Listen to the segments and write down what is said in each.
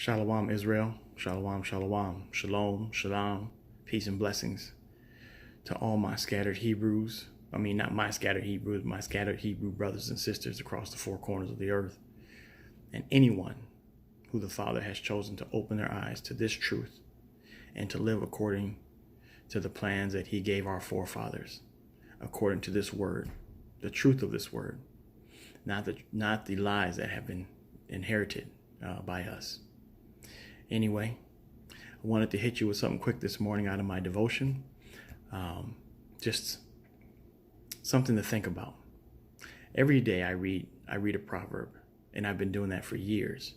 Shalom, Israel. Shalom, shalom. Shalom, shalom. Peace and blessings to all my scattered Hebrews. I mean, not my scattered Hebrews, my scattered Hebrew brothers and sisters across the four corners of the earth. And anyone who the Father has chosen to open their eyes to this truth and to live according to the plans that he gave our forefathers, according to this word, the truth of this word, not the lies that have been inherited by us. Anyway, I wanted to hit you with something quick this morning out of my devotion. Just something to think about. Every day I read a proverb, and I've been doing that for years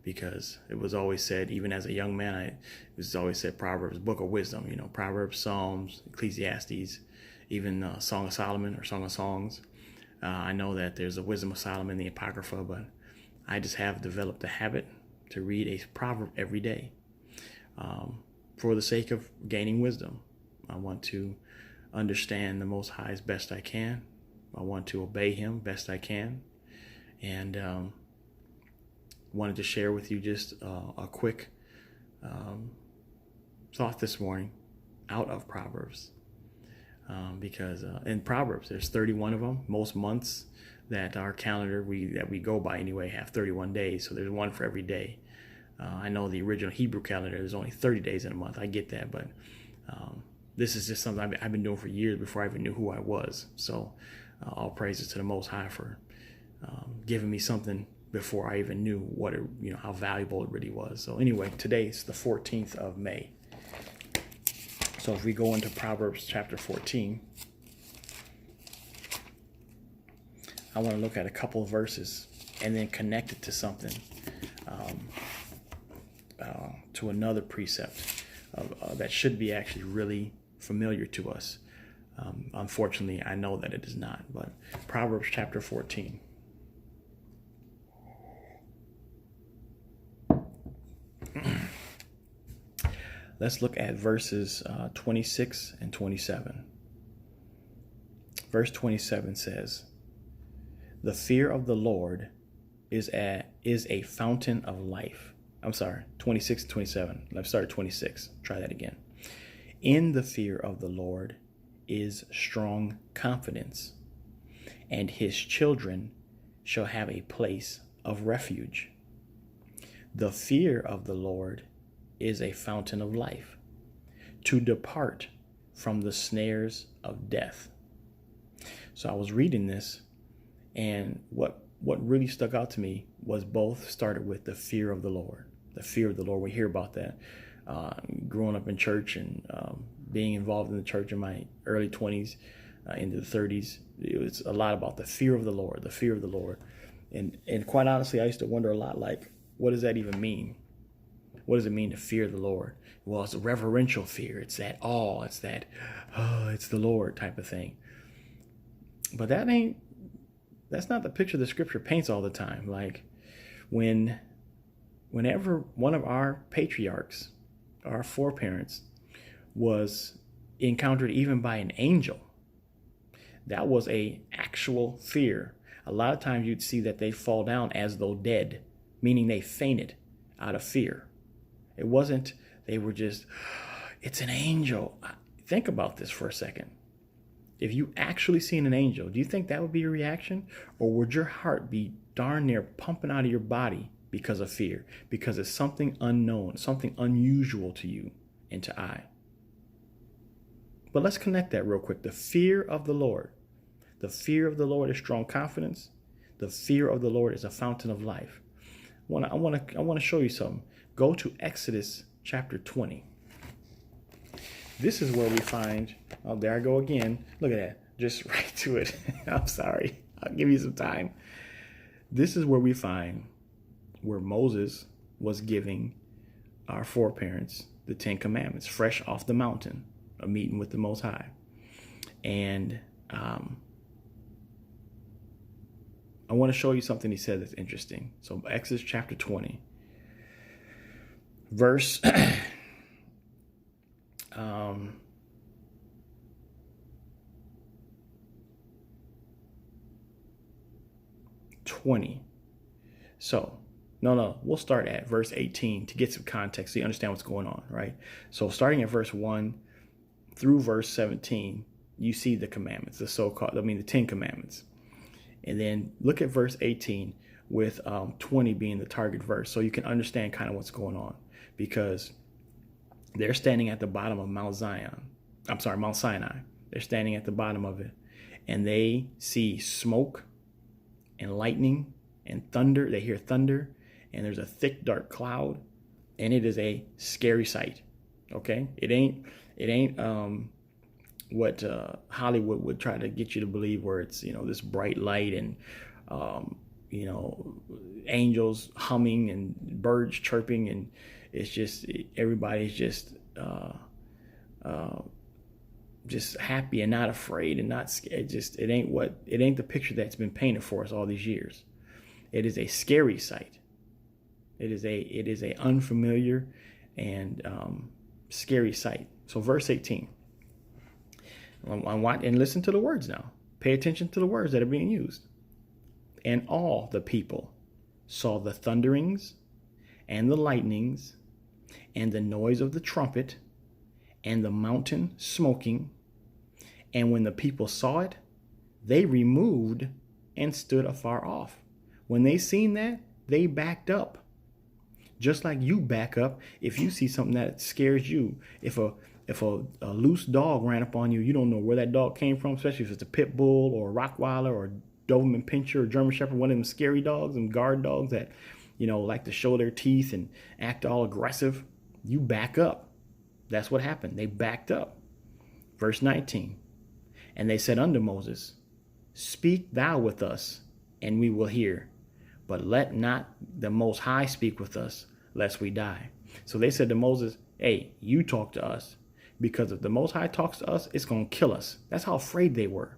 because it was always said, even as a young man, it was always said Proverbs, book of wisdom, Proverbs, Psalms, Ecclesiastes, even Song of Solomon or Song of Songs. I know that there's a Wisdom of Solomon in the Apocrypha, but I just have developed a habit to read a proverb every day for the sake of gaining wisdom. I want to understand the Most High as best I can. I want to obey him best I can. And wanted to share with you just a quick thought this morning out of Proverbs. Because in Proverbs, there's 31 of them. Most months that our calendar, that we go by anyway, have 31 days. So there's one for every day. I know the original Hebrew calendar, there's only 30 days in a month. I get that, but this is just something I've been doing for years before I even knew who I was. So all praises to the Most High for giving me something before I even knew what it, how valuable it really was. So anyway, today is the 14th of May. So if we go into Proverbs chapter 14, I want to look at a couple of verses and then connect it to something, to another precept that should be actually really familiar to us. Unfortunately, I know that it is not, but Proverbs chapter 14. Let's look at verses 26 and 27. Verse 27 says, "The fear of the Lord is a fountain of life." I'm sorry, 26 and 27. Let's start at 26. Try that again. "In the fear of the Lord is strong confidence, and his children shall have a place of refuge. The fear of the Lord is a fountain of life, to depart from the snares of death." So I was reading this, and what really stuck out to me was both started with the fear of the Lord. The fear of the Lord. We hear about that growing up in church and being involved in the church in my early 20s into the 30s. It was a lot about the fear of the Lord, the fear of the Lord. And quite honestly, I used to wonder a lot, like, what does that even mean? What does it mean to fear the Lord? Well, it's a reverential fear. It's that awe. It's that, it's the Lord type of thing. But that's not the picture the scripture paints all the time. Like whenever one of our patriarchs, our foreparents, was encountered even by an angel, that was a actual fear. A lot of times you'd see that they fall down as though dead, meaning they fainted out of fear. It wasn't, they were just, it's an angel. Think about this for a second. If you actually seen an angel, do you think that would be your reaction? Or would your heart be darn near pumping out of your body because of fear? Because it's something unknown, something unusual to you and to I. But let's connect that real quick. The fear of the Lord. The fear of the Lord is strong confidence. The fear of the Lord is a fountain of life. I want to show you something. Go to Exodus chapter 20. This is where we find, oh, there I go again. Look at that, just right to it. I'm sorry, I'll give you some time. This is where we find where Moses was giving our foreparents the 10 Commandments, fresh off the mountain, a meeting with the Most High. And I want to show you something he said that's interesting. So Exodus chapter 20. Verse 20. So No, we'll start at verse 18 to get some context so you understand what's going on, right? So starting at verse 1 through verse 17, you see the commandments, the 10 commandments. And then look at verse 18 with 20 being the target verse, so you can understand kind of what's going on, because they're standing at the bottom of Mount Sinai. They're standing at the bottom of it, and they see smoke and lightning and thunder. They hear thunder, and there's a thick, dark cloud, and it is a scary sight. Okay, it ain't what Hollywood would try to get you to believe, where it's this bright light and angels humming and birds chirping, and it's just everybody's just happy and not afraid and not scared. It ain't the picture that's been painted for us all these years. It is a scary sight. It is a unfamiliar and scary sight. So verse 18. And listen to the words now. Pay attention to the words that are being used. And all the people saw the thunderings and the lightnings and the noise of the trumpet and the mountain smoking. And when the people saw it, they removed and stood afar off. When they seen that, they backed up. Just like you back up if you see something that scares you. If a loose dog ran up on you, you don't know where that dog came from, especially if it's a pit bull or a Rottweiler or a Doberman Pinscher or German Shepherd, one of them scary dogs and guard dogs that, like to show their teeth and act all aggressive. You back up. That's what happened. They backed up. Verse 19. And they said unto Moses, Speak thou with us, and we will hear. But let not the Most High speak with us, lest we die. So they said to Moses, hey, you talk to us, because if the Most High talks to us, it's going to kill us. That's how afraid they were.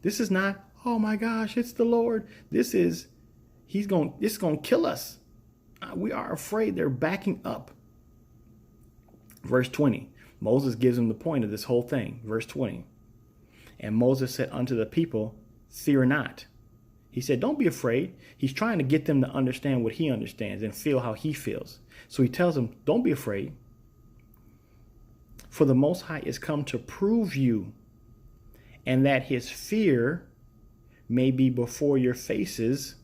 This is not, oh my gosh, it's the Lord. This is, it's going to kill us. We are afraid. They're backing up. Verse 20, Moses gives them the point of this whole thing. Verse 20, and Moses said unto the people, fear not. He said, don't be afraid. He's trying to get them to understand what he understands and feel how he feels. So he tells them, don't be afraid. For the Most High is come to prove you, and that his fear may be before your faces,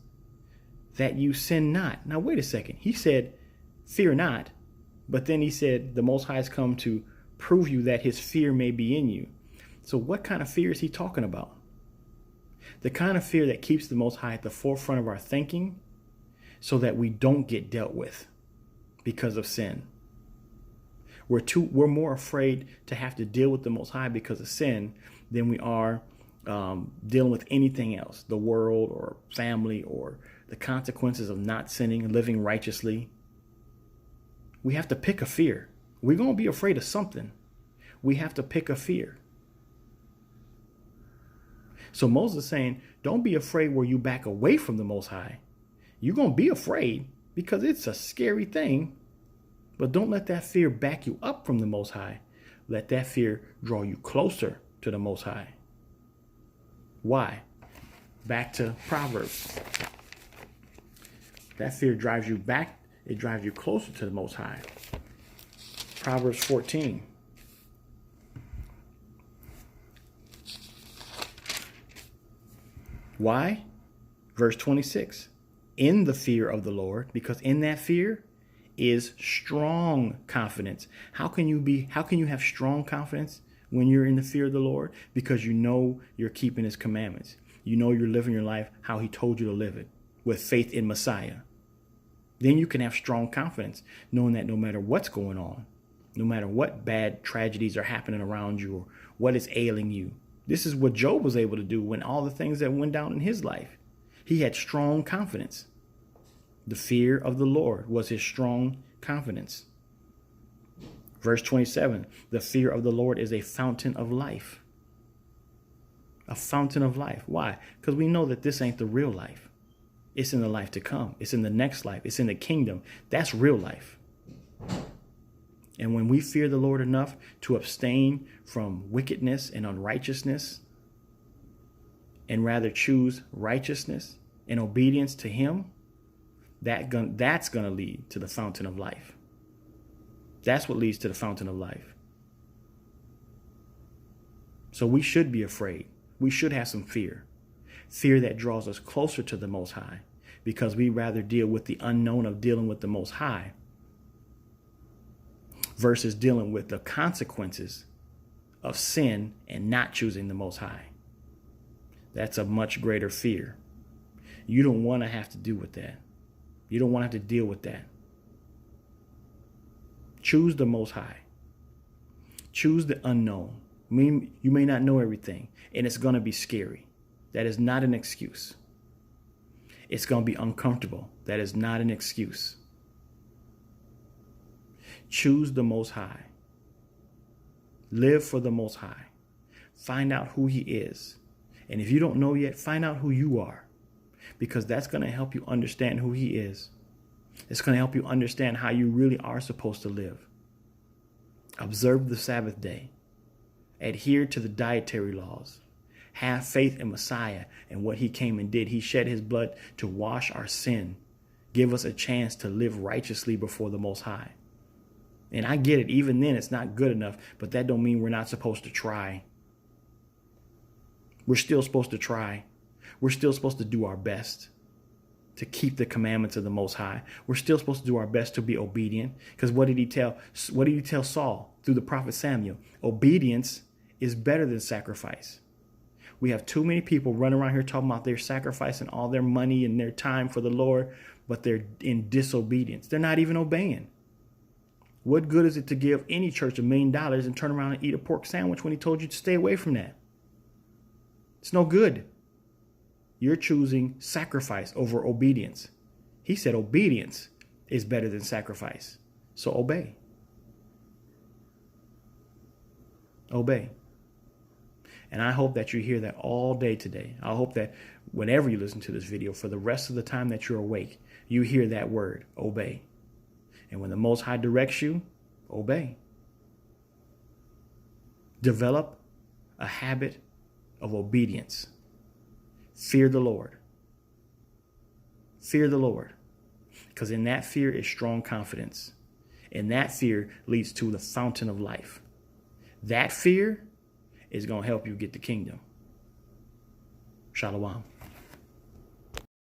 that you sin not. Now, wait a second. He said, fear not. But then he said, the Most High has come to prove you that his fear may be in you. So what kind of fear is he talking about? The kind of fear that keeps the Most High at the forefront of our thinking so that we don't get dealt with because of sin. We're more afraid to have to deal with the Most High because of sin than we are dealing with anything else, the world or family or the consequences of not sinning and living righteously. We have to pick a fear. We're going to be afraid of something. We have to pick a fear. So Moses is saying, don't be afraid where you back away from the Most High. You're going to be afraid because it's a scary thing. But don't let that fear back you up from the Most High. Let that fear draw you closer to the Most High. Why? Back to Proverbs. That fear drives you back. It drives you closer to the Most High. Proverbs 14. Why? Verse 26. In the fear of the Lord, because in that fear is strong confidence. How can you have strong confidence when you're in the fear of the Lord? Because you know you're keeping his commandments. You know you're living your life how he told you to live it, with faith in Messiah. Then you can have strong confidence, knowing that no matter what's going on, no matter what bad tragedies are happening around you or what is ailing you. This is what Job was able to do when all the things that went down in his life. He had strong confidence. The fear of the Lord was his strong confidence. Verse 27, the fear of the Lord is a fountain of life. A fountain of life. Why? Because we know that this ain't the real life. It's in the life to come. It's in the next life. It's in the kingdom. That's real life. And when we fear the Lord enough to abstain from wickedness and unrighteousness, and rather choose righteousness and obedience to him, That's going to lead to the fountain of life. That's what leads to the fountain of life. So we should be afraid. We should have some fear. Fear that draws us closer to the Most High, because we rather deal with the unknown of dealing with the Most High versus dealing with the consequences of sin and not choosing the Most High. That's a much greater fear. You don't want to have to do with that. You don't want to have to deal with that. Choose the Most High. Choose the unknown. You may not know everything, and it's going to be scary. That is not an excuse. It's going to be uncomfortable. That is not an excuse. Choose the Most High. Live for the Most High. Find out who He is. And if you don't know yet, find out who you are, because that's going to help you understand who He is. It's going to help you understand how you really are supposed to live. Observe the Sabbath day. Adhere to the dietary laws. Have faith in Messiah and what He came and did. He shed His blood to wash our sin. Give us a chance to live righteously before the Most High. And I get it. Even then, it's not good enough. But that don't mean we're not supposed to try. We're still supposed to try. We're still supposed to do our best to keep the commandments of the Most High. We're still supposed to do our best to be obedient. Because what did He tell Saul through the prophet Samuel? Obedience is better than sacrifice. We have too many people running around here talking about they're sacrificing all their money and their time for the Lord, but they're in disobedience. They're not even obeying. What good is it to give any church $1 million and turn around and eat a pork sandwich when He told you to stay away from that? It's no good. You're choosing sacrifice over obedience. He said obedience is better than sacrifice. So obey. Obey. And I hope that you hear that all day today. I hope that whenever you listen to this video, for the rest of the time that you're awake, you hear that word, obey. And when the Most High directs you, obey. Develop a habit of obedience. Fear the Lord. Fear the Lord. Because in that fear is strong confidence. And that fear leads to the fountain of life. That fear is going to help you get the kingdom. Shalom.